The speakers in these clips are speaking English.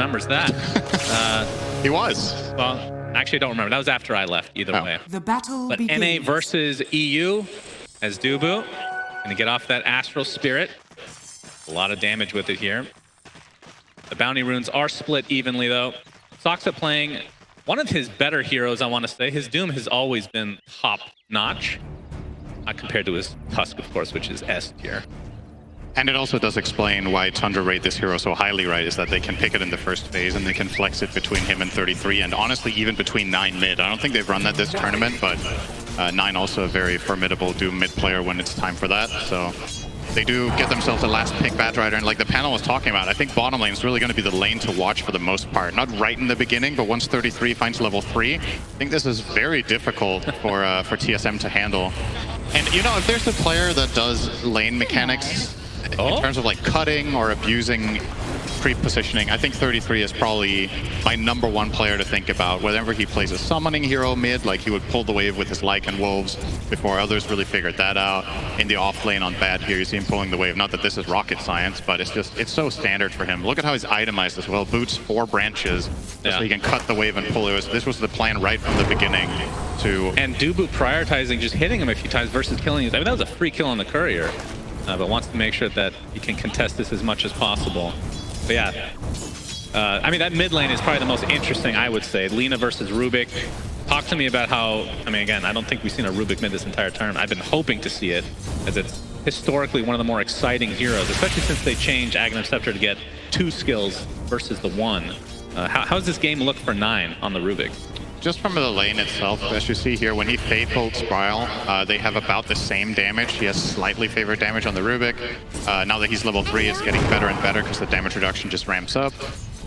remembers that. He was. Well, actually, I don't remember. That was after I left, either way. The battle But begins. NA versus EU as Dubu. Gonna get off that Astral Spirit. A lot of damage with it here. The bounty runes are split evenly, though. Soxa playing one of his better heroes, I want to say. His Doom has always been top-notch. Not compared to his Tusk, of course, which is S tier. And it also does explain why Tundra rate this hero so highly, right? Is that they can pick it in the first phase and they can flex it between him and 33, and honestly, even between 9 mid. I don't think they've run that this tournament, but 9 also a very formidable Doom mid player when it's time for that. So they do get themselves a last pick Batrider, and like the panel was talking about, I think bottom lane is really going to be the lane to watch for the most part. Not right in the beginning, but once 33 finds level 3, I think this is very difficult for TSM to handle. And you know, if there's a player that does lane mechanics in terms of like cutting or abusing creep positioning, I think 33 is probably my #1 player to think about. Whenever he plays a summoning hero mid, like he would pull the wave with his Lycan Wolves before others really figured that out. In the off lane on bad here, you see him pulling the wave. Not that this is rocket science, but it's so standard for him. Look at how he's itemized as well. Boots 4 branches so he can cut the wave and pull it. This was the plan right from the beginning. And Dubu prioritizing just hitting him a few times versus killing him. I mean, that was a free kill on the courier, but wants to make sure that he can contest this as much as possible. But yeah, I mean, that mid lane is probably the most interesting, I would say. Lina versus Rubick. Talk to me about how, I mean, again, I don't think we've seen a Rubick mid this entire term. I've been hoping to see it, as it's historically one of the more exciting heroes, especially since they changed Aghanim Scepter to get 2 skills versus the 1. How does this game look for 9 on the Rubick? Just from the lane itself, as you see here, when he Fate bolts Bryle, they have about the same damage. He has slightly favored damage on the Rubick. Now that he's level 3, it's getting better and better because the damage reduction just ramps up.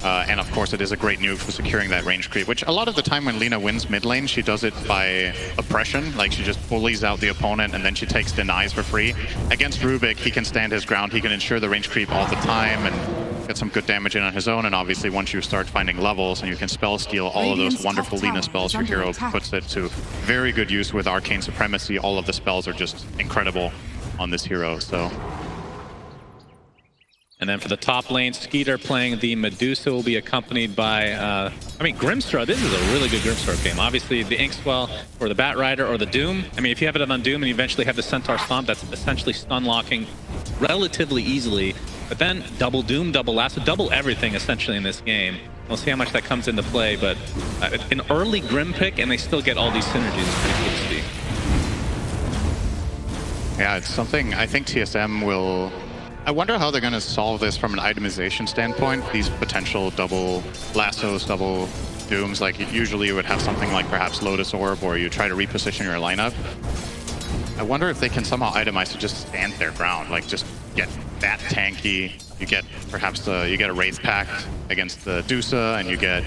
And of course, it is a great nuke for securing that range creep, which a lot of the time when Lina wins mid lane, she does it by oppression. Like, she just bullies out the opponent and then she takes denies for free. Against Rubick, he can stand his ground. He can ensure the range creep all the time and get some good damage in on his own. And obviously, once you start finding levels and you can spell steal all of those wonderful Lina spells, your hero puts it to very good use with Arcane Supremacy. All of the spells are just incredible on this hero. So. And then for the top lane, Skeeter playing the Medusa will be accompanied by, I mean, Grimstrow. This is a really good Grimstrow game. Obviously, the Inkswell or the Batrider or the Doom. I mean, if you have it on Doom and you eventually have the Centaur Stomp, that's essentially stun locking relatively easily. But then double Doom, double Lasso, double everything essentially in this game. We'll see how much that comes into play, but an early Grim pick and they still get all these synergies. It's pretty cool to see. Yeah, it's something I think TSM will... I wonder how they're going to solve this from an itemization standpoint. These potential double lassos, double dooms, like usually you would have something like perhaps Lotus Orb, or you try to reposition your lineup. I wonder if they can somehow itemize to just stand their ground, like just get that tanky. You get perhaps you get a Wraith Pact against the Dusa, and you get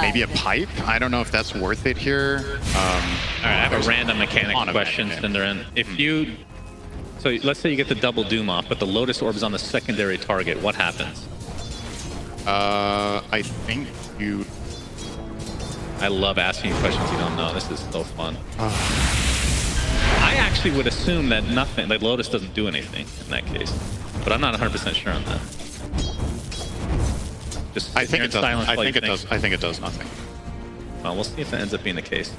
maybe a pipe. I don't know if that's worth it here. All right, I have a random mechanic question, Cinderin. If you... So let's say you get the double Doom off, but the Lotus Orb is on the secondary target. What happens? I think you... I love asking you questions you don't know. This is so fun. I actually would assume that nothing, like Lotus doesn't do anything in that case, but I'm not 100% sure on that. Just I think it does. I think it does nothing. Well, we'll see if that ends up being the case.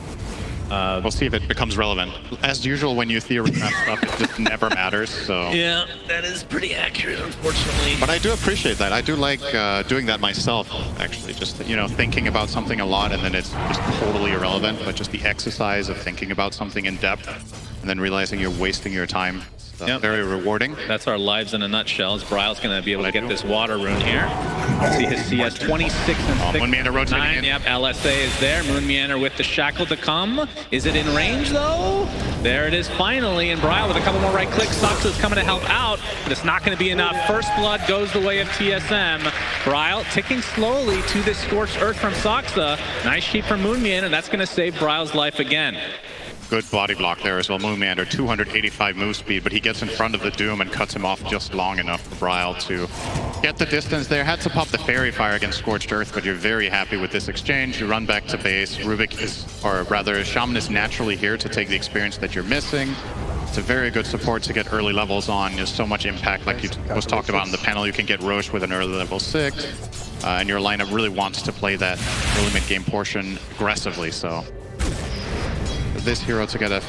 We'll see if it becomes relevant. As usual, when you theorize stuff, it just never matters. So yeah, that is pretty accurate, unfortunately. But I do appreciate that. I do like doing that myself, actually. Just, you know, thinking about something a lot and then it's just totally irrelevant. But just the exercise of thinking about something in depth and then realizing you're wasting your time. Yep. Very rewarding. That's our lives in a nutshell. Bryle's going to be able to get this water rune here. See his CS 26 and 6. Moon Meander rotating in. Yep, LSA is there. Moon Meander with the shackle to come. Is it in range though? There it is finally. And Bryle with a couple more right clicks. Soxa is coming to help out, but it's not going to be enough. First blood goes the way of TSM. Bryle ticking slowly to this scorched earth from Soxa. Nice sheep from Moon Meander, and that's going to save Bryle's life again. Good body block there as well. Moon Meander, 285 move speed, but he gets in front of the Doom and cuts him off just long enough for Bryle to get the distance there. Had to pop the Fairy Fire against Scorched Earth, but you're very happy with this exchange. You run back to base. Rubick is, or rather, Shaman is naturally here to take the experience that you're missing. It's a very good support to get early levels on. There's so much impact, like you was talked about in the panel. You can get Roche with an early level 6, and your lineup really wants to play that early mid-game portion aggressively. So this hero to get a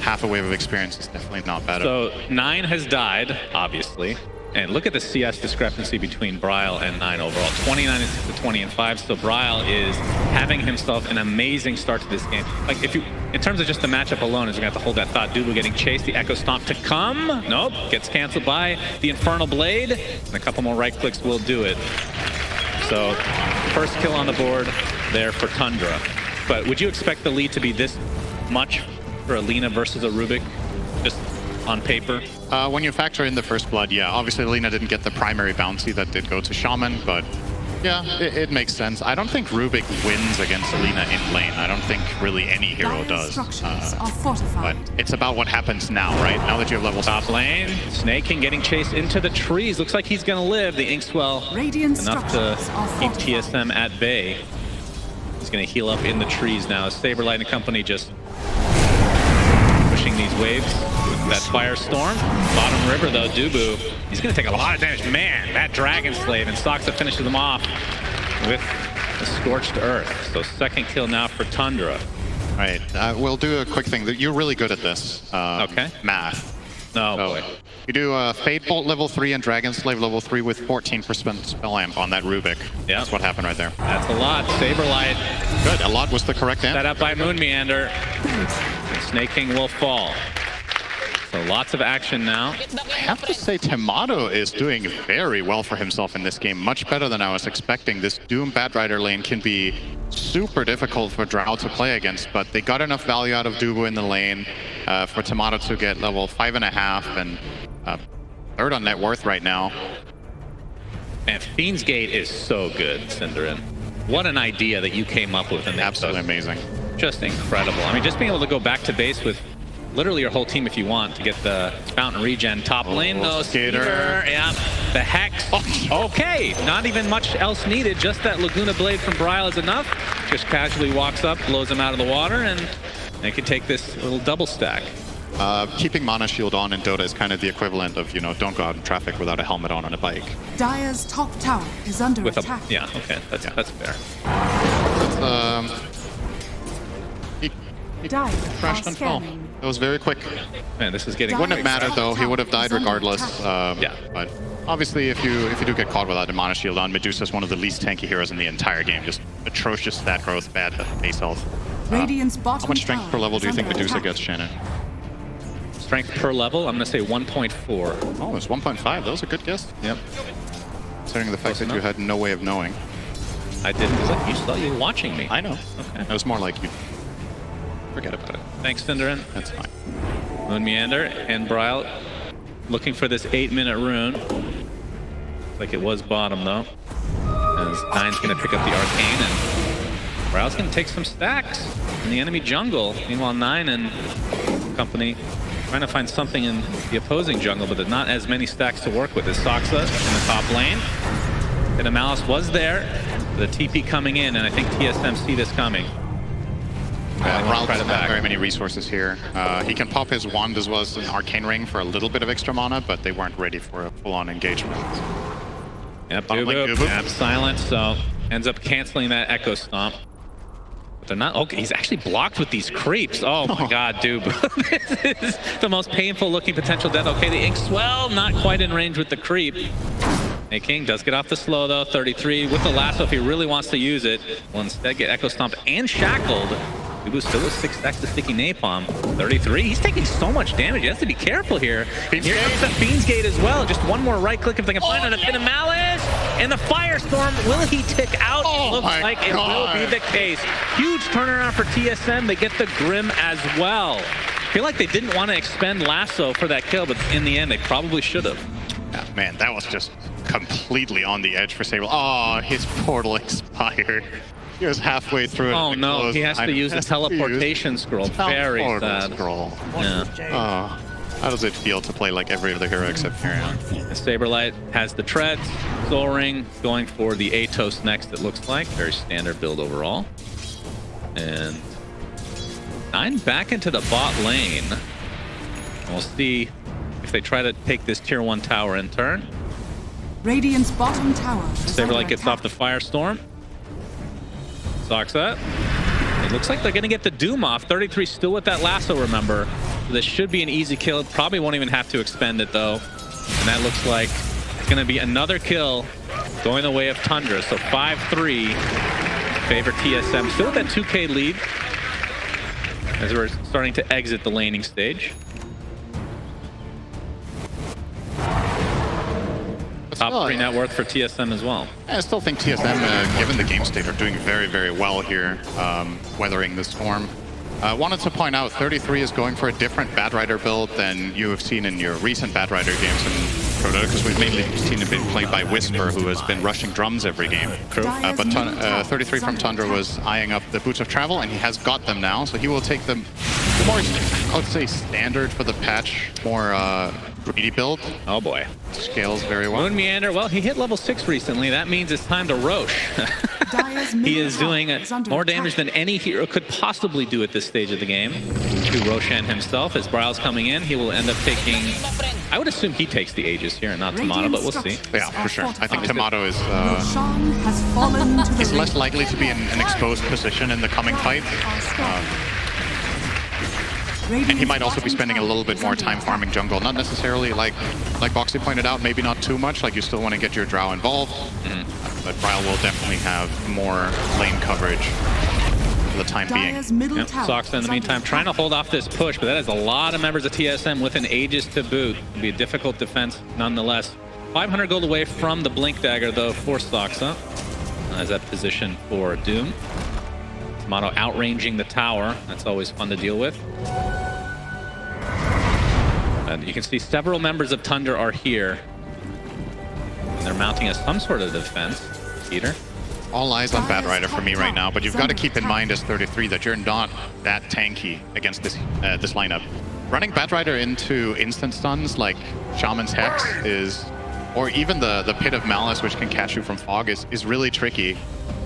half a wave of experience is definitely not bad. So 9 has died, obviously. And look at the CS discrepancy between Bryle and 9 overall. 29 to 20 and 5. So Bryle is having himself an amazing start to this game. Like if you, in terms of just the matchup alone, is you're gonna have to hold that thought. Dubu getting chased, the Echo Stomp to come. Nope, gets canceled by the Infernal Blade. And a couple more right clicks will do it. So first kill on the board there for Tundra. But would you expect the lead to be this much for a Lina versus a Rubick? Just on paper? When you factor in the first blood, yeah. Obviously, Lina didn't get the primary bounty that did go to Shaman, but yeah, it makes sense. I don't think Rubick wins against Lina in lane. I don't think really any hero does. But it's about what happens now, right? Now that you have level top lane, Snaking getting chased into the trees. Looks like he's gonna live. The Inkswell enough to keep TSM at bay. He's gonna heal up in the trees now. Saberlight and company just pushing these waves. That Firestorm. Bottom river though, Dubu. He's gonna take a lot of damage. Man, that Dragon Slave, and Soxa finishes him off with the Scorched Earth. So second kill now for Tundra. All right, we'll do a quick thing. You're really good at this. Okay. Math. No, so boy. You do Fate Bolt level 3 and Dragon Slave level 3 with 14% spell amp on that Rubick. Yeah. That's what happened right there. That's a lot. Saberlight. Good, a lot was the correct answer. Set up by Moon Meander. And Snake King will fall. So lots of action now. I have to say, Tamato is doing very well for himself in this game. Much better than I was expecting. This Doom Batrider lane can be super difficult for Drow to play against, but they got enough value out of Dubu in the lane for Tamato to get level 5.5 and third on net worth right now. And Fiend's Gate is so good, Cinderin. What an idea that you came up with. Absolutely amazing. Just incredible. I mean, just being able to go back to base with literally your whole team if you want to get the Fountain Regen top lane. No Skater. Yeah, the Hex. Oh, okay, not even much else needed. Just that Laguna Blade from Bryle is enough. Just casually walks up, blows him out of the water, and they can take this little double stack. Keeping Mana Shield on in Dota is kind of the equivalent of, you know, don't go out in traffic without a helmet on a bike. Dire's top tower is under attack. Yeah, okay, that's fair. He crashed and fell. It was very quick. Man, this is getting... Wouldn't have mattered though. He would have died regardless. Yeah. But obviously, if you do get caught without a Mana Shield on, Medusa's one of the least tanky heroes in the entire game. Just atrocious stat growth, bad base health. How much strength per level do you think Medusa gets, Shannon? Strength per level, I'm going to say 1.4. Oh, it's 1.5. That was a good guess. Yep. Considering the fact that you had no way of knowing. I didn't click. You thought you were watching me. I know. Okay. It was more like you. Forget about it. Thanks, Cinderin. That's fine. Moon Meander and Bryle looking for this 8-minute rune. Like it was bottom though. As 9's going to pick up the Arcane, and Bryle's going to take some stacks in the enemy jungle. Meanwhile, 9 and company trying to find something in the opposing jungle, but there's not as many stacks to work with as Soxa in the top lane. And Malice was there. The TP coming in, and I think TSM see this coming. Ralph doesn't have very many resources here. He can pop his wand as well as an Arcane Ring for a little bit of extra mana, but they weren't ready for a full-on engagement. Yep, Dubu. Silent, so ends up canceling that Echo Stomp. But they're not... Okay, he's actually blocked with these creeps. Oh my god, Dubu. This is the most painful looking potential death. Okay, the Inkswell not quite in range with the creep. Hey, King does get off the slow though, 33 with the lasso if he really wants to use it. Will instead get Echo Stomped and shackled. Dubu still with 6 stacks to Sticky Napalm. 33. He's taking so much damage. He has to be careful here. Here comes the Fiend's Gate as well. Just one more right click if they can find it. A Malice and the Firestorm. Will he tick out? Looks like it will be the case. Huge turnaround for TSM. They get the Grim as well. I feel like they didn't want to expend Lasso for that kill, but in the end, they probably should have. Yeah, man, that was just completely on the edge for Sable. Oh, his portal expired. He was halfway through it. Oh no, he has to use the teleportation scroll. Very sad. Yeah. Oh, how does it feel to play like every other hero except Carrion? Saberlight has the treads. Soul Ring going for the Atos next, it looks like. Very standard build overall. And 9 back into the bot lane. We'll see if they try to take this tier 1 tower in turn. Radiant's bottom tower is under Saberlight gets attack. off the Firestorm. Soxa. It looks like they're going to get the Doom off. 33 still with that lasso, remember. So this should be an easy kill. Probably won't even have to expend it, though. And that looks like it's going to be another kill going the way of Tundra. So 5-3 favor TSM. Still with that 2K lead as we're starting to exit the laning stage. Top 3 net worth for TSM as well. I still think TSM, given the game state, are doing very, very well here, weathering the storm. Wanted to point out, 33 is going for a different Batrider build than you have seen in your recent Batrider games in Dota, because we've mainly seen it being played by Whisper, who has been rushing drums every game. But 33 from Tundra was eyeing up the Boots of Travel, and he has got them now, so he will take them more, I would say, standard for the patch, more greedy build. Oh boy. Scales very well. Moon Meander, well, he hit level 6 recently. That means it's time to Rosh. He is doing more damage than any hero could possibly do at this stage of the game to Roshan himself. As Bryle's coming in, he will end up taking... I would assume he takes the Aegis here and not Tomato, but we'll see. Yeah, for sure. I think Tomato is is less likely to be in an exposed position in the coming fight. And he might also be spending a little bit more time farming jungle. Not necessarily like Boxy pointed out, maybe not too much. Like, you still want to get your Drow involved. But Bryle will definitely have more lane coverage for the time being. Yep. Soxa in the meantime trying to hold off this push, but that is a lot of members of TSM with an Aegis to boot. It'll be a difficult defense nonetheless. 500 gold away from the Blink Dagger though for Soxa as that position for Doom. Tomato outranging the tower. That's always fun to deal with. And you can see several members of Tundra are here. And they're mounting as some sort of defense. Peter? All eyes on Batrider for me right now, but you've got to keep in mind as 33 that you're not that tanky against this this lineup. Running Batrider into instant stuns like Shaman's Hex is, or even the Pit of Malice, which can catch you from fog, is really tricky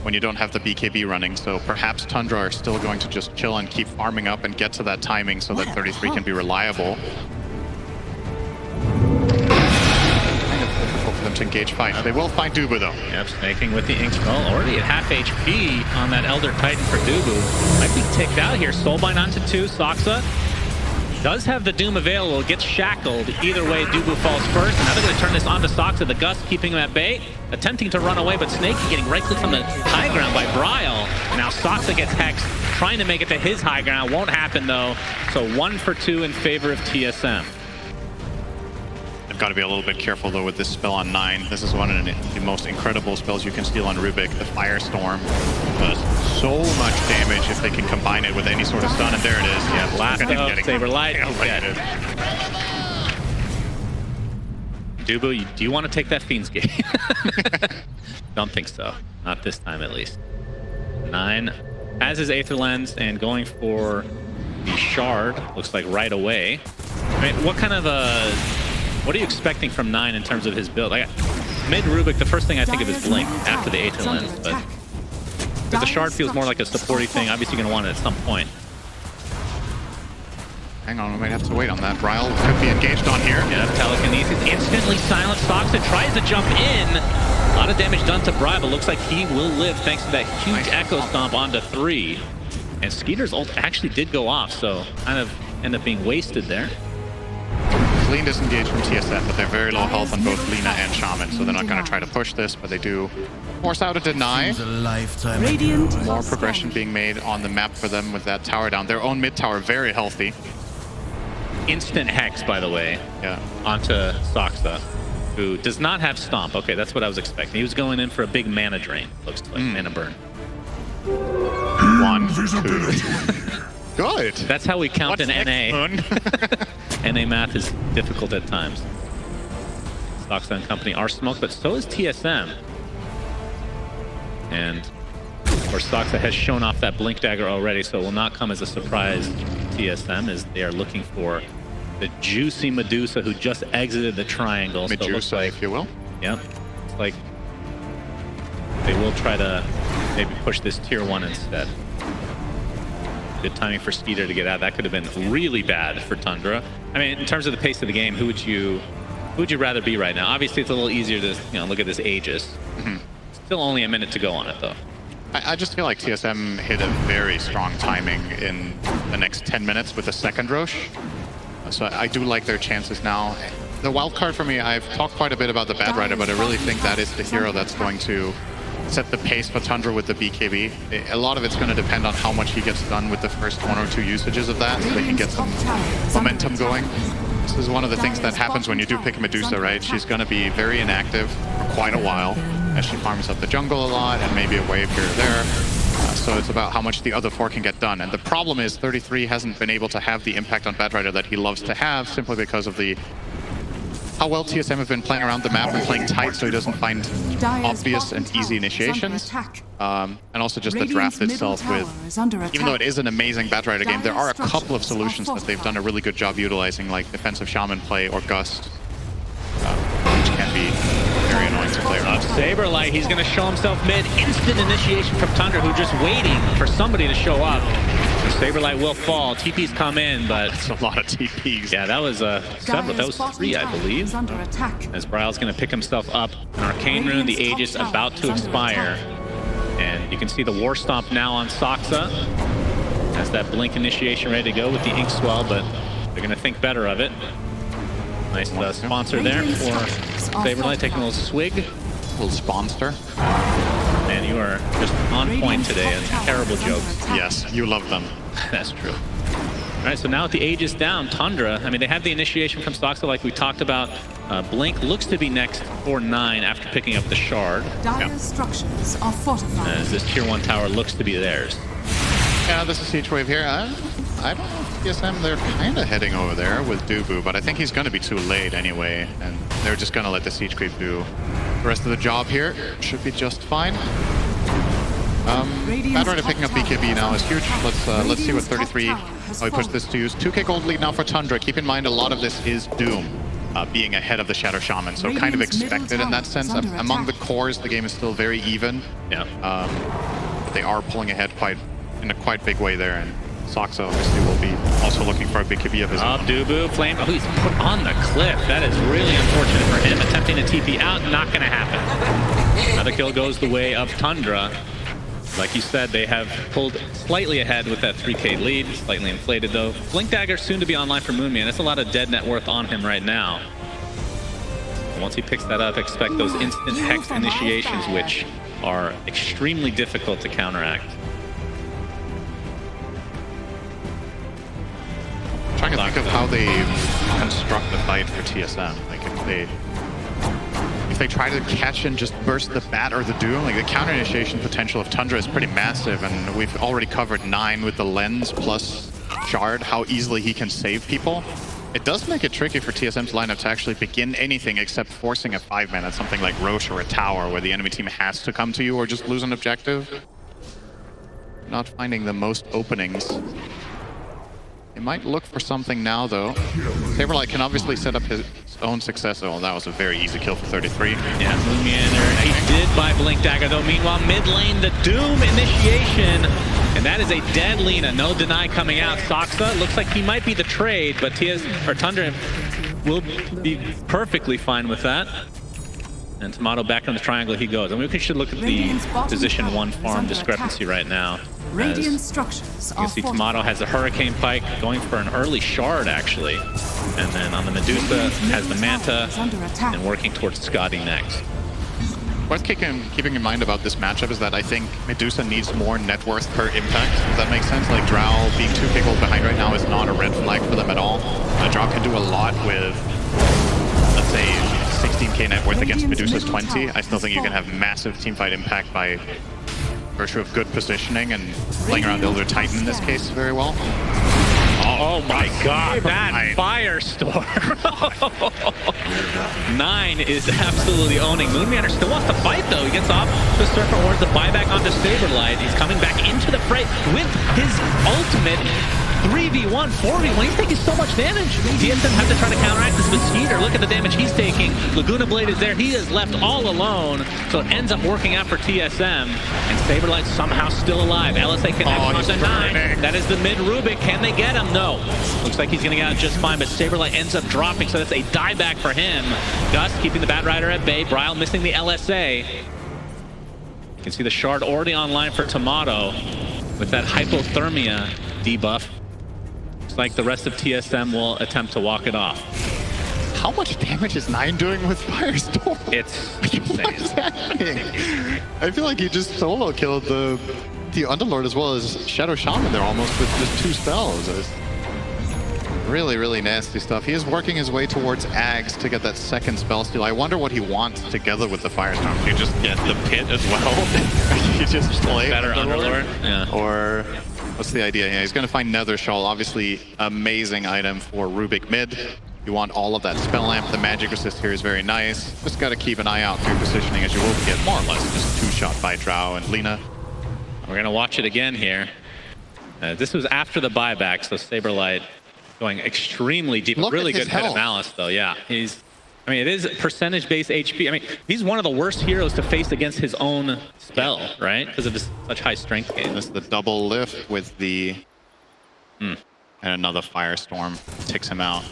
when you don't have the BKB running. So perhaps Tundra are still going to just chill and keep farming up and get to that timing so that 33 can be reliable. For them to engage fight. They will find Dubu though. Yep, snaking with the Ink Scroll. Already at half HP on that Elder Titan for Dubu. Might be ticked out here. Soulbind onto 2. Soxa does have the Doom available. Gets shackled. Either way, Dubu falls first. And now they're going to turn this onto Soxa. The Gust keeping him at bay. Attempting to run away, but Snakey getting right clicked on the high ground by Bryle. Now Soxa gets hexed. Trying to make it to his high ground. Won't happen though. So 1 for 2 in favor of TSM. Got to be a little bit careful though with this spell on 9. This is one of the most incredible spells you can steal on Rubick. The Firestorm does so much damage if they can combine it with any sort of stun, and there it is. Yeah, blast up, Saberlight. Dubu, do you want to take that Fiend's Gate? Don't think so. Not this time at least. 9 has his Aether Lens and going for the Shard. Looks like right away. I mean, what kind of a... What are you expecting from 9 in terms of his build? Mid Rubick, the first thing I think of is Blink after the Aether Lens, but the Shard feels more like a supporting thing. Obviously, you're going to want it at some point. Hang on, we might have to wait on that. Bryle could be engaged on here. Yeah, Telekinesis instantly silent. Soxa tries to jump in. A lot of damage done to Bryle, but looks like he will live thanks to that huge Echo Stomp onto 3. And Skeeter's ult actually did go off, so kind of end up being wasted there. Clean disengage from TSM, but they're very low health on both Lina and Shaman, so they're not going to try to push this, but they do force out a deny. More progression being made on the map for them with that tower down. Their own mid tower, very healthy. Instant Hex, by the way, onto Soxa, who does not have Stomp. Okay, that's what I was expecting. He was going in for a big mana drain, looks like, mana burn. 1, 2. Good. That's how we count in NA. NA math is difficult at times. Soxa and company are smoked, but so is TSM. And of course, Soxa has shown off that Blink Dagger already, so it will not come as a surprise to TSM as they are looking for the juicy Medusa who just exited the triangle. Medusa, so like, if you will. Yep. It's like they will try to maybe push this tier 1 instead. Good timing for Skeeter to get out. That could have been really bad for Tundra. I mean, in terms of the pace of the game, who would you rather be right now? Obviously, it's a little easier to look at this Aegis. Still only a minute to go on it though. I just feel like TSM hit a very strong timing in the next 10 minutes with the second Roche. So I do like their chances now. The wild card for me, I've talked quite a bit about the Bad Rider, but I really think that is the hero that's going to set the pace for Tundra with the BKB. A lot of it's going to depend on how much he gets done with the first 1 or 2 usages of that, so they can get some momentum going. This is one of the things that happens when you do pick Medusa, right? She's going to be very inactive for quite a while as she farms up the jungle a lot and maybe a wave here or there. So it's about how much the other 4 can get done. And the problem is 33 hasn't been able to have the impact on Bad Rider that he loves to have simply because of how well TSM have been playing around the map and playing tight so he doesn't find obvious and easy initiations. And also just the draft itself with, even though it is an amazing Bad Rider game, there are a couple of solutions that they've done a really good job utilizing, like defensive Shaman play or Gust, which can be very annoying to play around. Saberlight, he's going to show himself mid. Instant initiation from Tundra, who just waiting for somebody to show up. So Saberlight will fall. TP's come in, but it's a lot of TPs. Yeah, that was several. That was 3, I believe. As Bryle's going to pick himself up. An Arcane Rune, the Aegis about to expire. And you can see the War Stomp now on Saksa. Has that Blink initiation ready to go with the Ink Swell, but they're going to think better of it. Nice sponsor there for Saberlight, taking a little swig. A little sponsor. Man, you are just on point today, and terrible jokes. Yes, you love them. That's true. All right, so now with the Aegis down, Tundra, I mean, they have the initiation from Saksa like we talked about. Blink looks to be next for 9 after picking up the Shard. Dire structures are fortified. As this tier 1 tower looks to be theirs. Yeah, this is Siege Wave here. I don't know if TSM, they're kind of heading over there with Dubu, but I think he's going to be too late anyway, and they're just going to let the Siege Creep do the rest of the job here. Should be just fine. Bad Rider picking up BKB now is huge. Let's see what 33. We push this to use. 2k gold lead now for Tundra. Keep in mind a lot of this is Doom. Being ahead of the Shadow Shaman, so kind of expected in that sense. Among the cores, the game is still very even. Yeah. But they are pulling ahead in a quite big way there, and Saksa obviously will be also looking for a BKB of his own. Dubu, Flame. Oh, he's put on the cliff. That is really unfortunate for him. Attempting to TP out, not going to happen. Another kill goes the way of Tundra. Like you said, they have pulled slightly ahead with that 3k lead. Slightly inflated, though. Blink Dagger soon to be online for Moonman. That's a lot of dead net worth on him right now. And once he picks that up, expect those instant Hex initiations, which are extremely difficult to counteract. Trying to think of how they construct the fight for TSM. Like if they try to catch and just burst the Bat or the Doom, like the counter initiation potential of Tundra is pretty massive, and we've already covered 9 with the Lens plus Shard, how easily he can save people. It does make it tricky for TSM's lineup to actually begin anything except forcing a 5-man at something like Roche or a tower where the enemy team has to come to you or just lose an objective. Not finding the most openings. They might look for something now, though. Saberlight can obviously set up his own success. Oh, that was a very easy kill for 33. Yeah, Moonmeander. He did buy Blink Dagger, though. Meanwhile, mid lane, the Doom initiation. And that is a dead Lina. No deny coming out. Saksa looks like he might be the trade, but Tundra will be perfectly fine with that. And Tomato back on the triangle he goes. And we should look at the position 1 farm discrepancy right now. Radiant structures you can see Tomato has a Hurricane Pike going for an early Shard, actually. And then on the Medusa has the Manta and working towards Scotty next. Worth keeping in mind about this matchup is that I think Medusa needs more net worth per impact. Does that make sense? Like Drow being 2k gold behind right now is not a red flag for them at all. Drow can do a lot with, let's say, 16k net worth against Medusa's 20. I still think you can have massive teamfight impact by virtue of good positioning and playing around Elder Titan in this case very well. Oh my god, that Firestorm! 9 is absolutely owning. Moonmeander still wants to fight, though. He gets off the Surfer Horns, the buyback onto Saberlight. He's coming back into the fray with his ultimate. 3v1, 4v1. He's taking so much damage. TSM have to try to counteract this with Skeeter. Look at the damage he's taking. Laguna Blade is there. He is left all alone. So it ends up working out for TSM. And Saberlight somehow still alive. LSA connects on the 9. That is the mid Rubick. Can they get him? No. Looks like he's going to get out just fine, but Saberlight ends up dropping, so that's a dieback for him. Gus keeping the Batrider at bay. Bryle missing the LSA. You can see the shard already online for Tomato with that hypothermia debuff. Looks like the rest of TSM will attempt to walk it off. How much damage is 9 doing with Firestorm? It's What is happening? I feel like he just solo killed the Underlord as well as Shadow Shaman there almost with just 2 spells. It's really, really nasty stuff. He is working his way towards Ags to get that second spell steal. I wonder what he wants together with the Firestorm. Do you just get the pit as well? You just play better Underlord? Yeah. Or what's the idea? Yeah, he's going to find Nether Shawl. Obviously, amazing item for Rubick mid. You want all of that spell lamp. The magic resist here is very nice. Just got to keep an eye out for your positioning as you will get more or less just 2-shot by Drow and Lina. We're going to watch it again here. This was after the buyback, so Saberlight going extremely deep. Look really at his good head of health. malice, though. Yeah, I mean, it is percentage-based HP. I mean, he's one of the worst heroes to face against his own spell, right? Because of his such high strength gain. This is the double lift with the... And another Firestorm takes him out.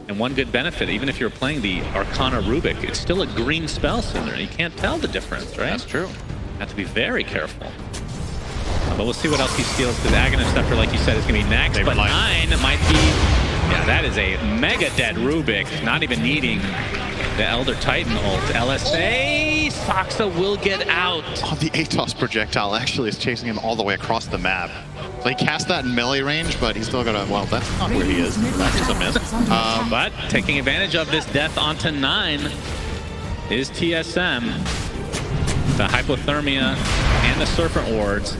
And one good benefit, even if you're playing the Arcana Rubick, it's still a green spell sooner. You can't tell the difference, right? That's true. Have to be very careful. But we'll see what else he steals, because Aghanim Scepter, like you said, is going to be next. But 9 might be... Yeah, that is a mega dead Rubick, not even needing the Elder Titan ult. LSA, Saksa will get out. Oh, the Atos projectile actually is chasing him all the way across the map. So he cast that in melee range, but he's still got to... Well, that's not where he is. That's just a miss. But taking advantage of this death onto 9 is TSM. The hypothermia and the serpent wards.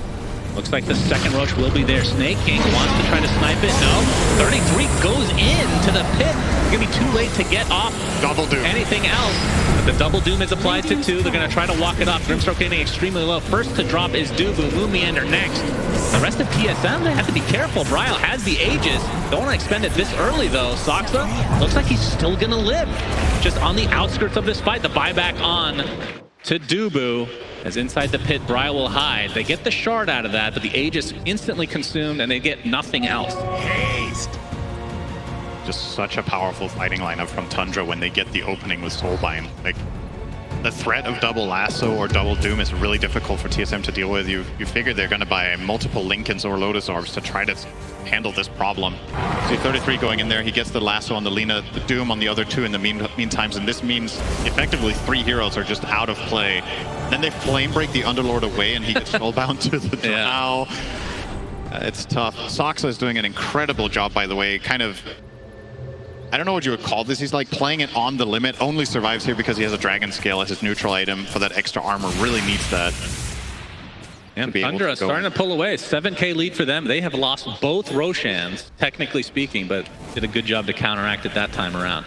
Looks like the second Roach will be there. Snake King wants to try to snipe it. No. 33 goes into the pit. It's going to be too late to get off Double Doom. anything else. But the double Doom is applied to 2. They're going to try to walk it off. Grimstroke getting extremely low. First to drop is Dubu. Moon Meander next. The rest of TSM, they have to be careful. Bryle has the Aegis. Don't want to expend it this early, though. Saksa looks like he's still going to live. Just on the outskirts of this fight. The buyback on to Dubu. As inside the pit, Bryle will hide. They get the shard out of that, but the Aegis instantly consumed, and they get nothing else. Haste. Just such a powerful fighting lineup from Tundra when they get the opening with Soulbind. Like, the threat of double lasso or double doom is really difficult for TSM to deal with. You figure they're going to buy multiple Lincolns or Lotus Orbs to try to handle this problem. See 33 going in there. He gets the lasso on the Lina, the doom on the other 2 in the meantimes, and this means effectively 3 heroes are just out of play. Then they flame break the Underlord away, and he gets spellbound to the Drow. It's tough. Saksa is doing an incredible job, by the way. Kind of, I don't know what you would call this. He's like playing it on the limit. Only survives here because he has a Dragon Scale as his neutral item for that extra armor. Really needs that. And Tundra starting to pull away. 7K lead for them. They have lost both Roshans, technically speaking, but did a good job to counteract it that time around.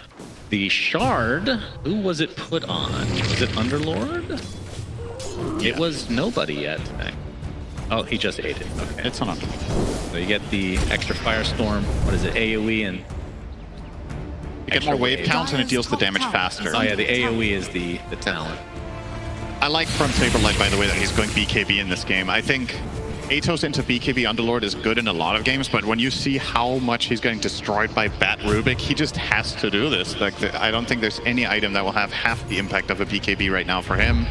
The shard, who was it put on? Was it Underlord? Yeah. It was nobody yet. Oh, he just ate it. Okay. It's on Underlord. So you get the extra Firestorm. What is it? AoE and... You get more wave counts and it deals the damage faster. Oh yeah, the AoE is the talent. I like from Saberlight, by the way, that he's going BKB in this game. I think Atos into BKB Underlord is good in a lot of games, but when you see how much he's getting destroyed by Bat Rubick, he just has to do this. Like, I don't think there's any item that will have half the impact of a BKB right now for him.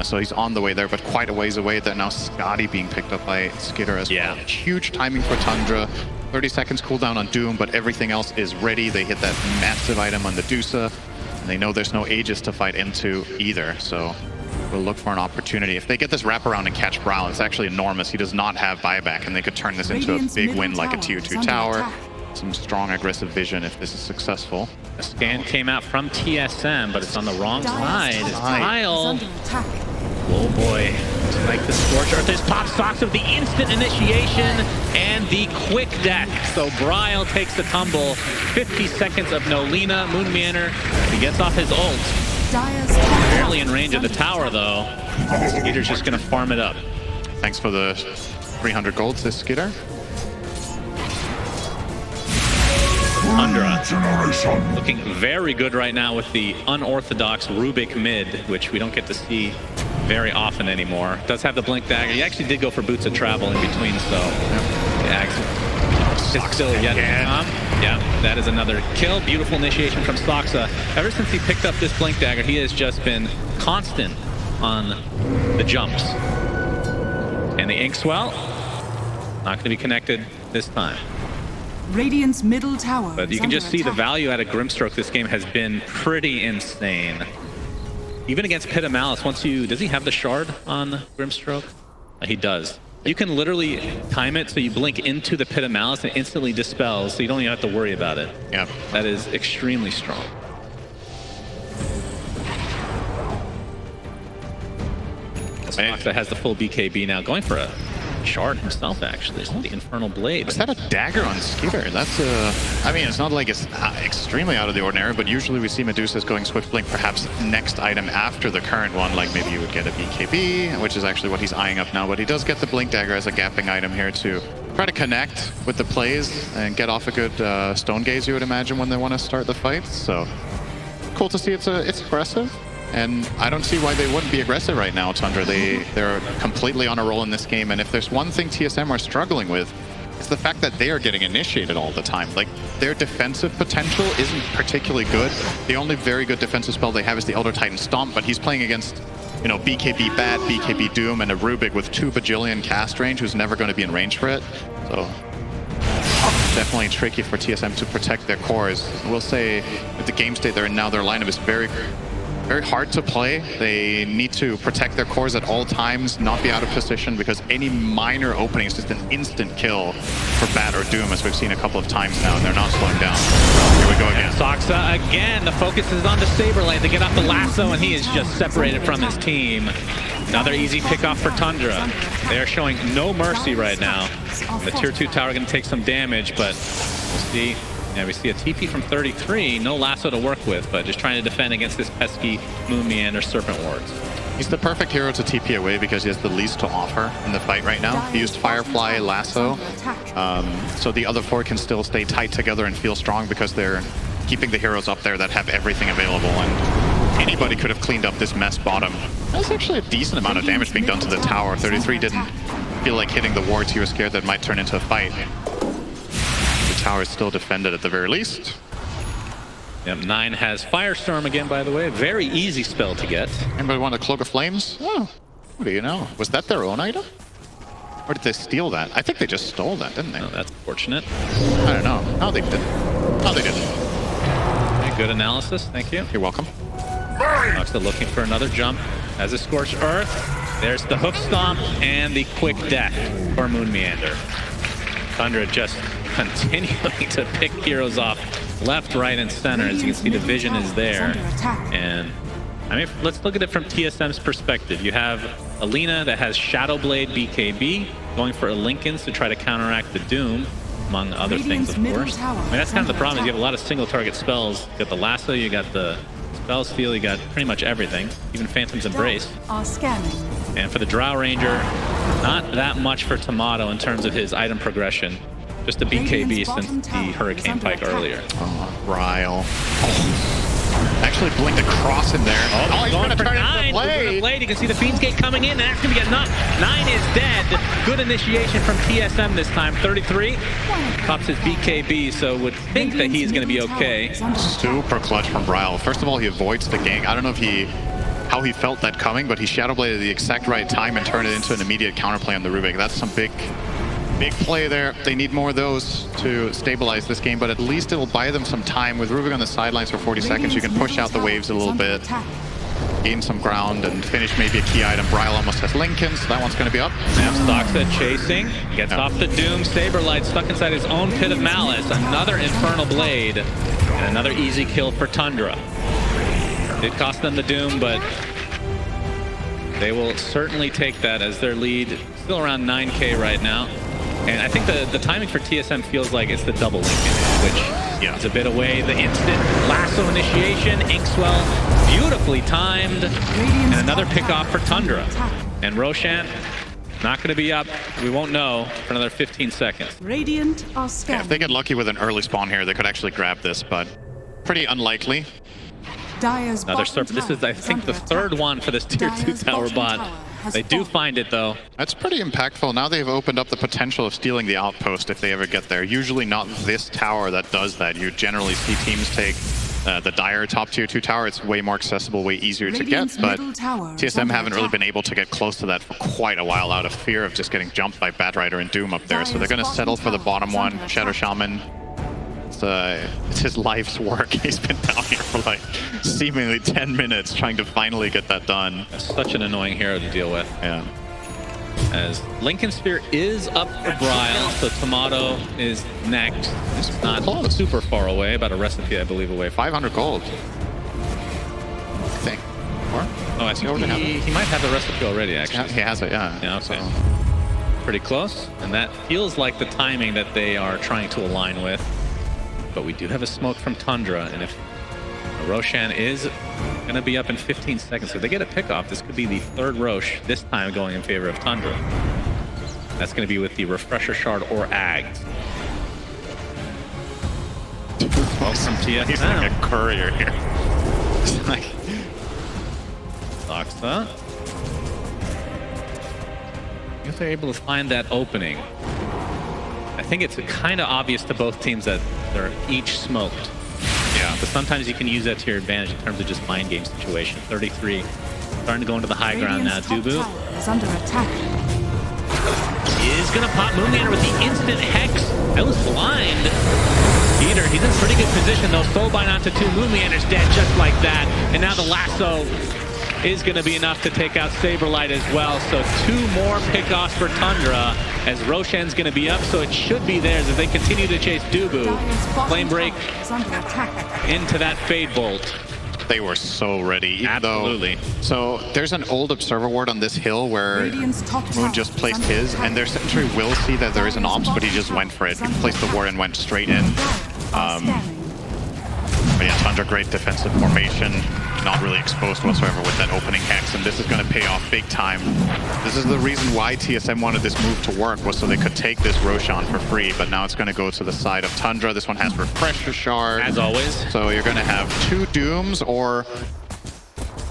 So he's on the way there, but quite a ways away. That now Scotty being picked up by Skitter as well. Huge timing for Tundra. 30 seconds cooldown on Doom, but everything else is ready. They hit that massive item on the Dusa, and they know there's no Aegis to fight into either. So we'll look for an opportunity. If they get this wraparound and catch Brown, it's actually enormous. He does not have buyback, and they could turn this into a big win like a tier 2 tower. Some strong aggressive vision if this is successful. A scan came out from TSM, but it's on the wrong side. It's Kyle. Oh boy. Like the Scorch Earth. This pop Sox with the instant initiation and the quick death. So Bryle takes the tumble. 50 seconds of no Lina. Moon Meander. He gets off his ult. Barely in range of the tower though. Skitter's just gonna farm it up. Thanks for the 300 golds, this Skitter. Tundra looking very good right now with the unorthodox Rubick mid, which we don't get to see very often anymore. Does have the blink dagger. He actually did go for boots of travel in between, so yeah, it's still yet to come. Yeah, that is another kill. Beautiful initiation from Soxa. Ever since he picked up this blink dagger, he has just been constant on the jumps. And the Inkswell, not going to be connected this time. Radiant's middle tower. But you can just see the value out of Grimstroke this game has been pretty insane. Even against Pit of Malice, does he have the shard on Grimstroke? He does. You can literally time it so you blink into the Pit of Malice and instantly dispels, so you don't even have to worry about it. Yeah. That is extremely strong. Soxa has the full BKB now, going for a shard himself, actually. So the Infernal Blade. Is that a dagger on Skeeter? That's I mean, it's not like it's extremely out of the ordinary, but usually we see Medusas going Swift Blink perhaps next item after the current one, like maybe you would get a BKB, which is actually what he's eyeing up now, but he does get the Blink Dagger as a gapping item here to try to connect with the plays and get off a good Stone Gaze, you would imagine, when they want to start the fight. So cool to see it's aggressive. And I don't see why they wouldn't be aggressive right now, Tundra. They're completely on a roll in this game, and if there's one thing TSM are struggling with, it's the fact that they are getting initiated all the time. Like, their defensive potential isn't particularly good. The only very good defensive spell they have is the Elder Titan Stomp, but he's playing against, you know, BKB Bat, BKB Doom, and a Rubick with 2 bajillion cast range who's never going to be in range for it. So definitely tricky for TSM to protect their cores. We'll say with the game state they're in now, their lineup is very hard to play. They need to protect their cores at all times, not be out of position, because any minor opening is just an instant kill for Bat or Doom, as we've seen a couple of times now, and they're not slowing down. Here we go again. Soxa again. The focus is on the Saberlight. They get off the lasso, and he is just separated from his team. Another easy pickoff for Tundra. They are showing no mercy right now. The tier 2 tower going to take some damage, but we'll see. Yeah, we see a TP from 33, no lasso to work with, but just trying to defend against this pesky Moon Meander Serpent Wards. He's the perfect hero to TP away because he has the least to offer in the fight right now. He used Firefly, Lasso, so the other 4 can still stay tight together and feel strong because they're keeping the heroes up there that have everything available, and anybody could have cleaned up this mess bottom. That's actually a decent amount of damage being done to the tower. 33 didn't feel like hitting the wards. He was scared that might turn into a fight. Tower is still defended at the very least. Yep, 9 has Firestorm again, by the way. Very easy spell to get. Anybody want a Cloak of Flames? Oh, what do you know? Was that their own item? Or did they steal that? I think they just stole that, didn't they? Oh, that's fortunate. I don't know. No, they didn't. No, they didn't. Okay, good analysis. Thank you. You're welcome. Soxa looking for another jump. As a Scorched Earth, there's the Hoof Stomp and the Quick Death for Moon Meander. Tundra just continuing to pick heroes off left, right, and center. As you can see, the vision is there. And I mean, let's look at it from TSM's perspective. You have a Lina that has Shadow Blade BKB, going for a Linken's to try to counteract the Doom, among other things, of course. I mean, that's kind of the problem, is you have a lot of single target spells. You got the Lasso, you got the Spell Steal, you got pretty much everything, even Phantom's Embrace. And for the Drow Ranger, not that much for Tomato in terms of his item progression. Just a BKB since the Hurricane Pike earlier. Oh, Ryle. Oh. Actually blinked across him there. Oh, he's going to turn into the blade. You can see the Fiend's Gate coming in, and that's going to be enough. 9 is dead. Good initiation from TSM this time. 33 pops his BKB, so would think that he's going to be okay. Super clutch from Ryle. First of all, he avoids the gank. I don't know if how he felt that coming, but he Shadow Bladed at the exact right time and turned it into an immediate counterplay on the Rubick. That's some big play there. They need more of those to stabilize this game, but at least it'll buy them some time. With Rubick on the sidelines for 40 seconds, you can push out the waves a little bit, gain some ground, and finish maybe a key item. Bryle almost has Lincoln, so that one's going to be up. Now Soxa chasing, gets off the Doom. Saberlight stuck inside his own Pit of Malice. Another Infernal Blade, and another easy kill for Tundra. Did cost them the Doom, but they will certainly take that as their lead. Still around 9k right now. And I think the timing for TSM feels like it's the double Lincoln, which is a bit away. The instant lasso initiation, Inkswell, beautifully timed, and another pick off for Tundra. And Roshan Not going to be up. We won't know for another 15 seconds. Radiant are Yeah, scanning. if they get lucky with an early spawn here, they could actually grab this, but pretty unlikely. Dire's Another bottom serpent. This is, I tower think, the under third attack. one for this tier 2 Dire's tower bottom bot. tower has They do fallen. find it, though. That's pretty impactful. Now they've opened up the potential of stealing the outpost if they ever get there. Usually not this tower that does that. You generally see teams take the Dire top tier 2 tower. It's way more accessible, way easier to Radiant's get, but middle tower is TSM under haven't really attack. been able to get close to that for quite a while out of fear of just getting jumped by Bad Rider and Doom up there. So they're going to Dire's settle for the bottom bottom tower is one. under Shadow attack. Shaman. It's his life's work. He's been down here for like seemingly 10 minutes trying to finally get that done. Such an annoying hero to deal with. Yeah. As Lincoln Sphere is up for Brile, so Tomato is next. It's not Close. super far away, about a recipe, I believe, away. 500 gold. I think. Or? Oh, I think already have it? he might have the recipe already, actually. He has it, yeah. Yeah, okay. So, Pretty close, and that feels like the timing that they are trying to align with. But we do have a smoke from Tundra, and if Roshan is going to be up in 15 seconds, so if they get a pickoff, this could be the third Rosh, this time going in favor of Tundra. That's going to be with the Refresher Shard or Ags. From TSM. he's like a courier here. It's like Doxa. If they're able to find that opening, I think it's kind of obvious to both teams that they're each smoked. Yeah. But sometimes you can use that to your advantage in terms of just mind game situation. 33, starting to go into the high ground now. Radiant's top Dubu tower is under attack. is gonna pop Moonlander with the instant hex. That was blind. Peter, he's in pretty good position though. Soulbind onto 2. Moonlander's dead just like that. And now the lasso is gonna be enough to take out Saberlight as well. So 2 more pickoffs for Tundra as Roshan's gonna be up. So it should be theirs as they continue to chase Dubu. Dire's bottom Flame break tower is under attack. into that Fade Bolt. They were so ready. Even Absolutely. Though, so there's an old Observer Ward on this hill where Radiant's top tower Moon just is placed under his, attack. and their Sentry will see that there is an Ops, but he just went for it. He placed the ward and went straight in. Scanning. But yeah, Tundra, great defensive formation. Not really exposed whatsoever with that opening hex, and this is going to pay off big time. This is the reason why TSM wanted this move to work, was so they could take this Roshan for free, but now it's going to go to the side of Tundra. This one has Refresher Shard. As always. So you're going to have 2 Dooms, or...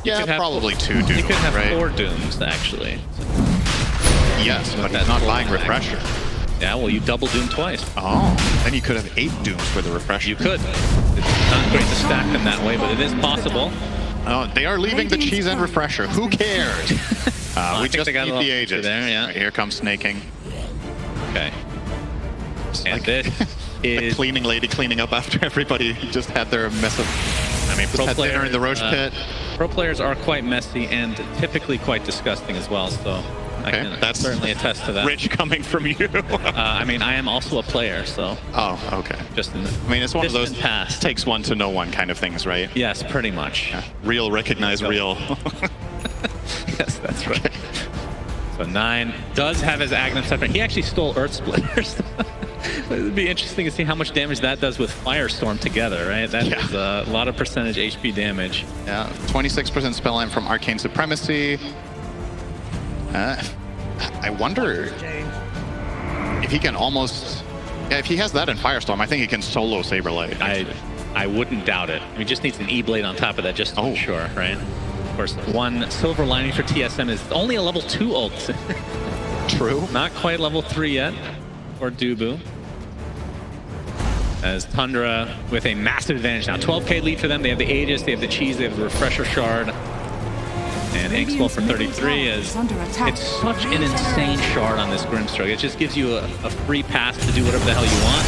Yeah, could have- probably 2 Dooms, You could have right? 4 Dooms, actually. Yes, but That's he's not full buying attack. Refresher. Yeah, well, you double Doom twice. Oh, then you could have 8 Dooms for the Refresher. You could. It's not great to stack them that way, but it is possible. Oh, they are leaving the cheese and Refresher. Who cares? I We think just they got a keep little the Aegis. there, yeah. Right, here comes snaking. Okay. And Like- this The is... cleaning lady cleaning up after everybody just had their mess of... I mean, pro had dinner players, in the Roach pit. Pro players are quite messy and typically quite disgusting as well, so I Okay, can that's certainly attest to that. Rich coming from you. I mean, I am also a player, so Oh, okay. just in the I mean, it's one of those distant past. takes one to know one kind of things, right? Yes, pretty much. Real recognize real. Yes, that's right. So 9 does have his Aghanim Scepter. He actually stole Earth Splitters. It would be interesting to see how much damage that does with Firestorm together, right? That Yeah. is a lot of percentage HP damage. Yeah, 26% spell line from Arcane Supremacy. I wonder if he can almost... Yeah, if he has that in Firestorm, I think he can solo Saberlight. I wouldn't doubt it. He just needs an E-Blade on top of that just to be sure, right? Of course, one silver lining for TSM is only a level 2 ult. True. Not quite level 3 yet for Dubu. As Tundra with a massive advantage now. 12k lead for them. They have the Aegis, they have the Cheese, they have the Refresher Shard. And Inkswell for 33 is... It's such an insane shard on this Grimstroke. It just gives you a free pass to do whatever the hell you want.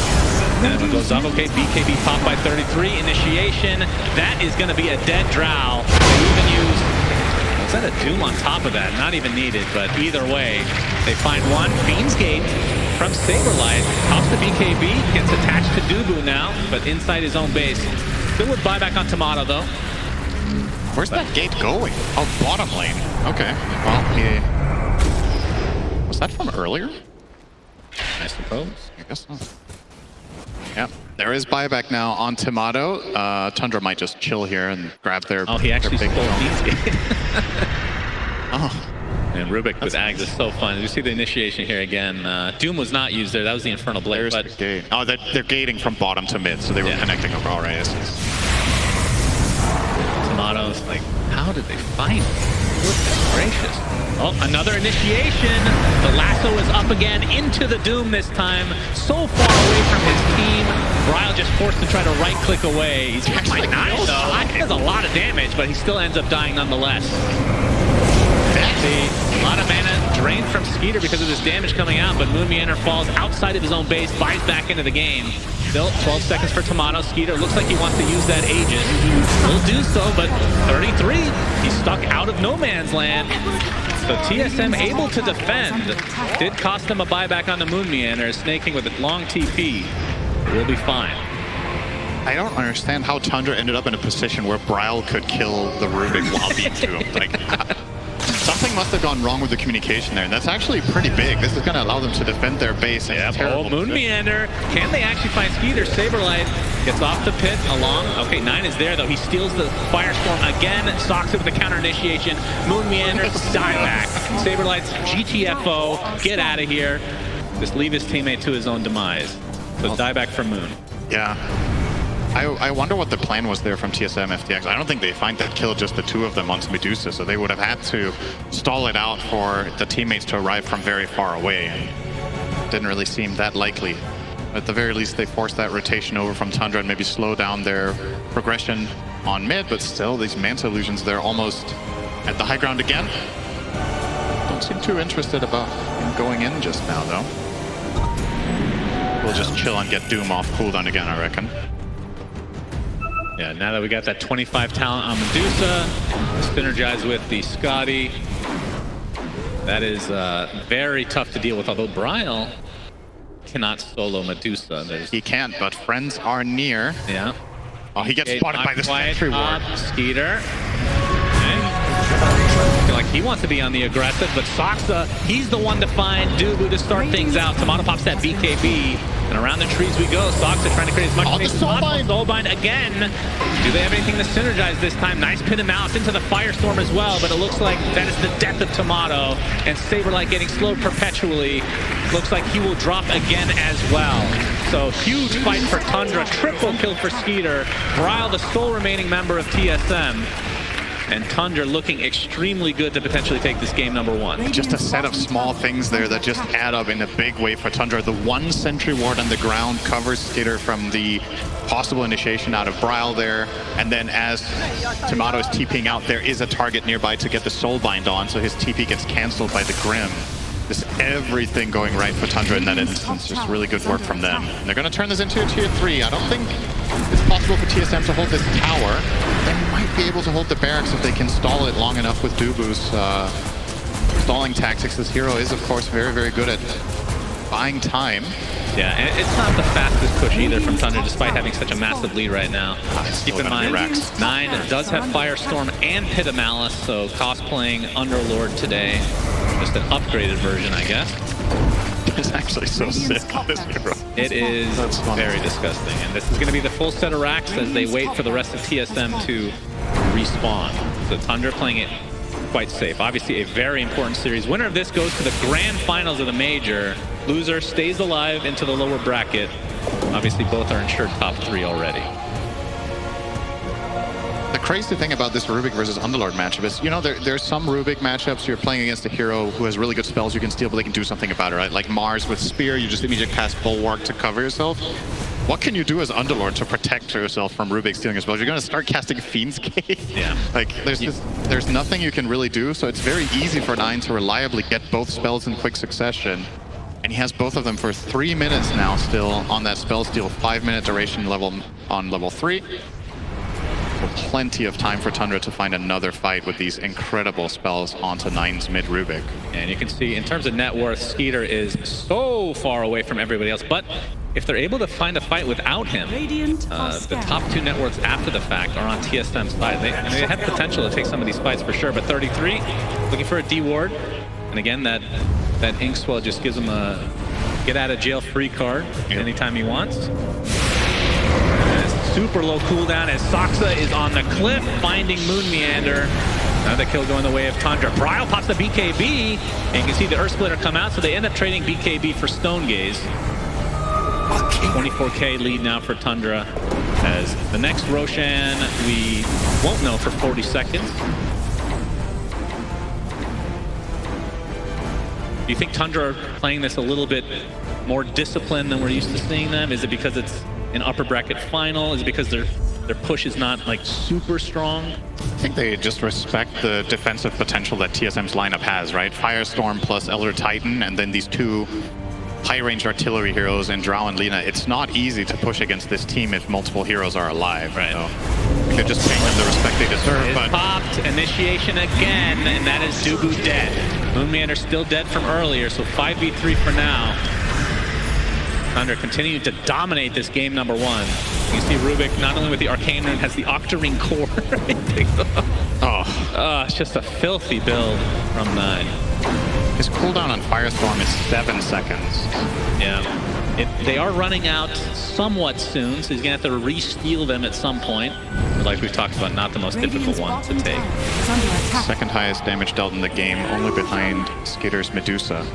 And it goes up. Okay, BKB popped by 33. Initiation. That is going to be a dead Drow. They even use... Was that a Doom on top of that? Not even needed, but either way, they find one. Fiend's Gate from Saberlight. Pops the BKB, gets attached to Dubu now, but inside his own base. Still with buyback on Tomato, though. Where's that gate going? Oh, bottom lane. Okay. Well, he... Was that from earlier? I suppose. I guess so. Yeah, there is buyback now on Tomato. Tundra might just chill here and grab their... Oh, he actually their stole big Fiend's Gate. Oh, And Rubick with Ags is so fun. You see the initiation here again. Doom was not used there. That was the Infernal Blade. There's But the gate. Oh, they're gating from bottom to mid, so they were connecting over. All right, I see. Tomatoes, like, how did they find it? Goodness gracious. Oh, another initiation. The lasso is up again into the Doom this time. So far away from his team. Ryle just forced to try to right-click away. He's actually nice, though. He does a lot of damage, but he still ends up dying nonetheless. A lot of mana drained from Skeeter because of this damage coming out, but Moon Meander falls outside of his own base, buys back into the game. Still 12 seconds for Tomato. Skeeter looks like he wants to use that Aegis. He'll do so, but 33, he's stuck out of no man's land. So TSM able to defend. Did cost them a buyback on the Moon Meander, snaking with a long TP. We'll be fine. I don't understand how Tundra ended up in a position where Bryle could kill the Rubick while being doomed. Like, something must have gone wrong with the communication there, and that's actually pretty big. This is going to allow them to defend their base. And Oh, Moon Meander. Can they actually find Skeeter? Saberlight gets off the pit along. Okay, 9 is there, though. He steals the Firestorm again. Socks it with the counter initiation. Moon Meander, die back. Saberlight's GTFO. Get out of here. Just leave his teammate to his own demise. So die back for Moon. Yeah. I wonder what the plan was there from TSM.FTX. I don't think they find that kill just the two of them onto Medusa, so they would have had to stall it out for the teammates to arrive from very far away. And didn't really seem that likely. At the very least, they forced that rotation over from Tundra and maybe slow down their progression on mid, but still, these Manta Illusions, they're almost at the high ground again. Don't seem too interested about him going in just now, though. We'll just chill and get Doom off cooldown again, I reckon. Yeah, now that we got that 25 talent on Medusa, synergize with the Scotty. That is very tough to deal with, although Bryle cannot solo Medusa. He can't, but friends are near. Yeah. Oh, he gets spotted by the sentry ward. Skeeter. I feel like he wants to be on the aggressive, but Soxa, he's the one to find Dubu to start things out. Tomato pops that BKB, and around the trees we go. Soxa trying to create as much space as possible. Soulbind again. Do they have anything to synergize this time? Nice pin and mouse into the Firestorm as well, but it looks like that is the death of Tomato, and Saberlight getting slowed perpetually. Looks like he will drop again as well. So huge fight for Tundra, triple kill for Skeeter. Bryle, the sole remaining member of TSM. And Tundra looking extremely good to potentially take this game number 1. Just a set of small things there that just add up in a big way for Tundra. The one sentry ward on the ground covers Skeeter from the possible initiation out of Bryle there. And then as Tomato is TPing out, there is a target nearby to get the Soulbind on, so his TP gets cancelled by the Grim. Just everything going right for Tundra in that instance. Just really good work from them. And they're going to turn this into a tier 3. I don't think it's possible for TSM to hold this tower. They might be able to hold the barracks if they can stall it long enough with Dubu's stalling tactics. This hero is, of course, very, very good at buying time. Yeah, and it's not the fastest push either from Tundra, despite having such a massive lead right now. Keep in mind, 9 does have Firestorm and Pit of Malice, so cosplaying Underlord today. Just an upgraded version, I guess. It's actually so sick, this hero. It is very disgusting. And this is going to be the full set of racks as they wait for the rest of TSM to respawn. So Tundra playing it quite safe. Obviously a very important series. Winner of this goes to the grand finals of the major. Loser stays alive into the lower bracket. Obviously both are ensured top 3 already. The crazy thing about this Rubick versus Underlord matchup is, you know, there's some Rubick matchups you're playing against a hero who has really good spells you can steal, but they can do something about it, right? Like Mars with Spear, you just immediately cast Bulwark to cover yourself. What can you do as Underlord to protect yourself from Rubick stealing your spells? You're going to start casting Fiend's Gate. Yeah. Like, there's nothing you can really do, so it's very easy for 9 to reliably get both spells in quick succession. And he has both of them for 3 minutes now still on that spell steal, 5-minute duration level on level 3. Plenty of time for Tundra to find another fight with these incredible spells onto 9's mid Rubick. And you can see in terms of net worth, Skeeter is so far away from everybody else, but if they're able to find a fight without him, the top 2 net worths after the fact are on TSM's side. They have potential to take some of these fights for sure, but 33 looking for a D ward, and again that Inkswell just gives him a get out of jail free card anytime he wants. Super low cooldown as Soxa is on the cliff, finding Moon Meander. Another kill going the way of Tundra. Bryle pops the BKB, and you can see the Earth Splitter come out, so they end up trading BKB for Stone Gaze. 24k lead now for Tundra. As the next Roshan, we won't know for 40 seconds. Do you think Tundra are playing this a little bit more disciplined than we're used to seeing them? Is it because it's an upper bracket final? Is it because their push is not like super strong? I think they just respect the defensive potential that TSM's lineup has, right? Firestorm plus Elder Titan, and then these two high-range artillery heroes in Drow and Lina. It's not easy to push against this team if multiple heroes are alive. Right. So they're just paying them the respect they deserve. It's but popped, initiation again, and that is Dubu dead. Moonmeander still dead from earlier, so 5v3 for now. Tundra continuing to dominate this game number 1. You see Rubick, not only with the Arcane Rune, has the Octarine core. It's just a filthy build from 9. His cooldown on Firestorm is 7 seconds. Yeah. They are running out somewhat soon, so he's going to have to re-steal them at some point. But like we've talked about, not the most difficult one to take. Second highest damage dealt in the game, only behind Skitter's Medusa.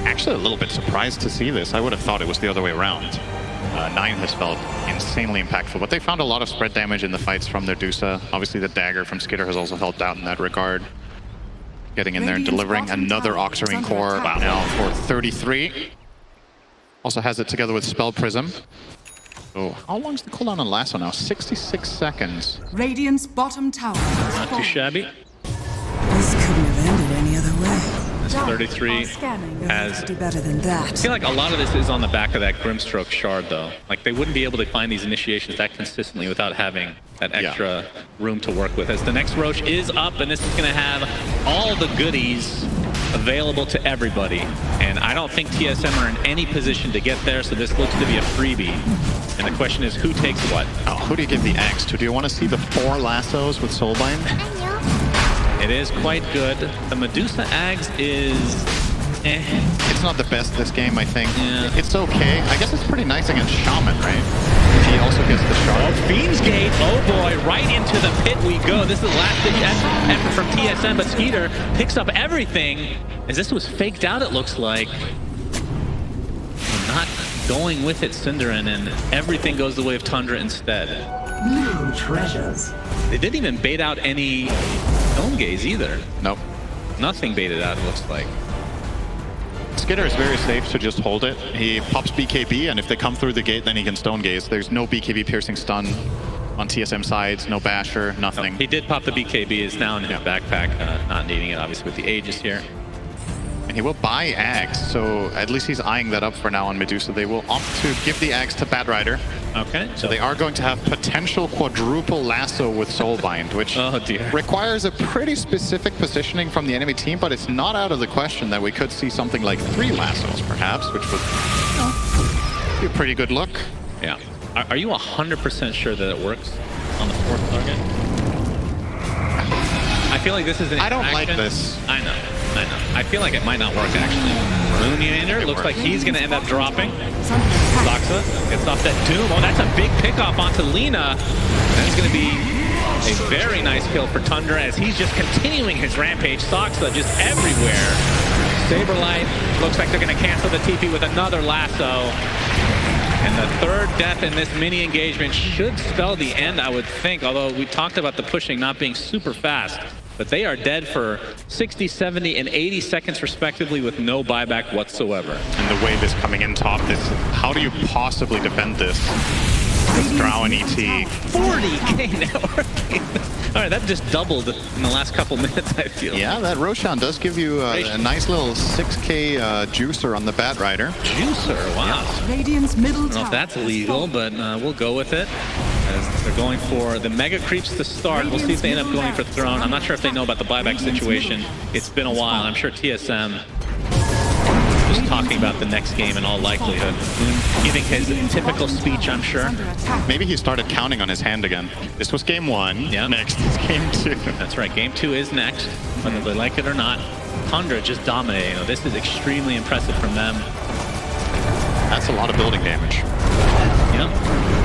Actually a little bit surprised to see this. I would have thought it was the other way around. 9 has felt insanely impactful, but they found a lot of spread damage in the fights from their Medusa. Obviously the dagger from Skitter has also helped out in that regard. Getting in there and delivering another Octarine core now for 33. Also has it together with Spell Prism. So how long is the cooldown on Lasso now? 66 seconds. Radiant's bottom tower. Not too shabby. This couldn't have ended any other way. This 33 has... Do better than that. I feel like a lot of this is on the back of that Grimstroke shard, though. Like, they wouldn't be able to find these initiations that consistently without having that extra room to work with. As the next Roche is up, and this is going to have all the goodies available to everybody. And I don't think TSM are in any position to get there, so this looks to be a freebie. And the question is, who takes what? Oh, who do you give the axe to? Do you want to see the 4 lassos with Soulbind? It is quite good. The Medusa Ags is... It's not the best this game, I think. Yeah. It's okay. I guess it's pretty nice against Shaman, right? If he also gets the shard. Oh, Fiend's Gate. Oh boy, right into the pit we go. This is the last ditch effort from TSM, but Skeeter picks up everything. As this was faked out, it looks like. Not going with it, Cinderin, and everything goes the way of Tundra instead. New treasures. They didn't even bait out any Stone Gaze either. Nope. Nothing baited out, it looks like. Skitter is very safe to just hold it. He pops BKB, and if they come through the gate, then he can Stone Gaze. There's no BKB piercing stun on TSM sides, no basher, nothing. No, he did pop the BKB, it's now in his backpack, not needing it, obviously, with the Aegis here. And he will buy Axe, so at least he's eyeing that up for now on Medusa. They will opt to give the Axe to Batrider. Okay. So they are going to have potential quadruple lasso with Soulbind, which requires a pretty specific positioning from the enemy team, but it's not out of the question that we could see something like 3 lassos, perhaps, which would be a pretty good look. Yeah. Are you 100% sure that it works on the 4th target? I feel like this is an I don't like this. I know. I feel like it might not work, actually. Moonmeander looks like he's going to end up dropping. Soxa gets off that Doom. Oh, that's a big pickoff onto Lina. That's going to be a very nice kill for Tundra as he's just continuing his rampage. Soxa just everywhere. Saberlight looks like they're going to cancel the TP with another lasso. And the 3rd death in this mini engagement should spell the end, I would think, although we talked about the pushing not being super fast. But they are dead for 60, 70, and 80 seconds respectively with no buyback whatsoever. And the wave is coming in top. How do you possibly defend this? This Drow and ET. 40k networking. All right, that just doubled in the last couple minutes, I feel. Yeah, that Roshan does give you a nice little 6k juicer on the Batrider. Juicer, wow. Radiant's middle I don't know if that's legal, but we'll go with it. As they're going for the Mega Creeps to start. We'll see if they end up going for Throne. I'm not sure if they know about the buyback situation. It's been a while. I'm sure TSM just talking about the next game in all likelihood. Giving his typical speech, I'm sure. Maybe he started counting on his hand again. This was game 1. Yeah. Next is game 2. That's right. Game 2 is next, whether they like it or not. Tundra just dominating. This is extremely impressive from them. That's a lot of building damage. Yep.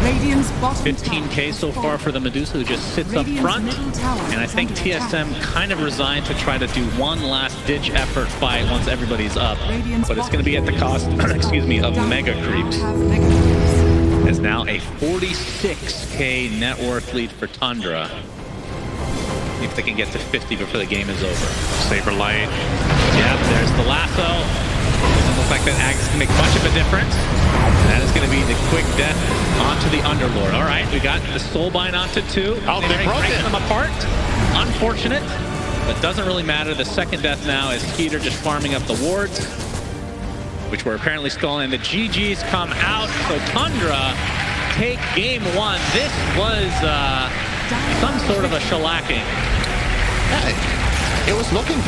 Radiant's bottom 15k so tower far has for the Medusa, who just sits up Radiant's front. middle tower And I is think under attack. TSM kind of resigned to try to do one last ditch effort fight once everybody's up. Radiant's But it's going to be at the cost, excuse me, of Down mega now creeps. have mega creeps. It's now a 46k net worth lead for Tundra. See if they can get to 50 before the game is over. Saber light. Yeah, there's the lasso. Doesn't look like that Ag's can make much of a difference. That is going to be the quick death onto the Underlord. All right, we got the Soulbind onto 2. Oh, they broke breaks it. them apart. Unfortunate, but doesn't really matter. The second death now is Skeeter just farming up the wards, which were apparently stolen. The GGs come out, so Tundra take game 1. This was some sort of a shellacking. Yeah, it was looking